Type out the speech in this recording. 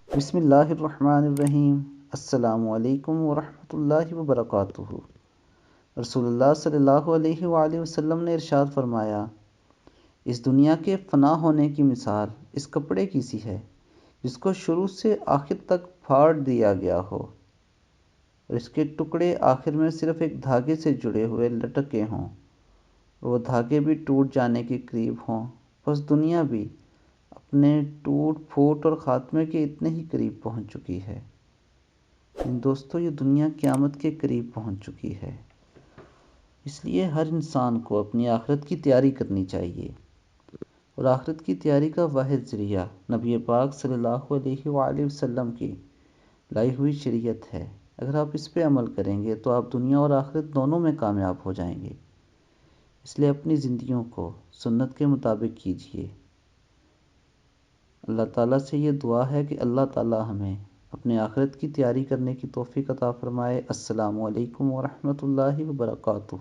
بسم اللہ الرحمن الرحیم۔ السلام علیکم ورحمۃ اللہ وبرکاتہ۔ رسول اللہ صلی اللہ علیہ وآلہ وسلم نے ارشاد فرمایا، اس دنیا کے فنا ہونے کی مثال اس کپڑے کی سی ہے جس کو شروع سے آخر تک پھاڑ دیا گیا ہو اور اس کے ٹکڑے آخر میں صرف ایک دھاگے سے جڑے ہوئے لٹکے ہوں اور وہ دھاگے بھی ٹوٹ جانے کے قریب ہوں۔ بس دنیا بھی اپنے ٹوٹ پھوٹ اور خاتمے کے اتنے ہی قریب پہنچ چکی ہے۔ دوستو، یہ دنیا قیامت کے قریب پہنچ چکی ہے، اس لیے ہر انسان کو اپنی آخرت کی تیاری کرنی چاہیے، اور آخرت کی تیاری کا واحد ذریعہ نبی پاک صلی اللہ علیہ وآلہ وسلم کی لائی ہوئی شریعت ہے۔ اگر آپ اس پہ عمل کریں گے تو آپ دنیا اور آخرت دونوں میں کامیاب ہو جائیں گے، اس لیے اپنی زندگیوں کو سنت کے مطابق کیجیے۔ اللہ تعالیٰ سے یہ دعا ہے کہ اللہ تعالیٰ ہمیں اپنے آخرت کی تیاری کرنے کی توفیق عطا فرمائے۔ السلام علیکم ورحمۃ اللہ وبرکاتہ۔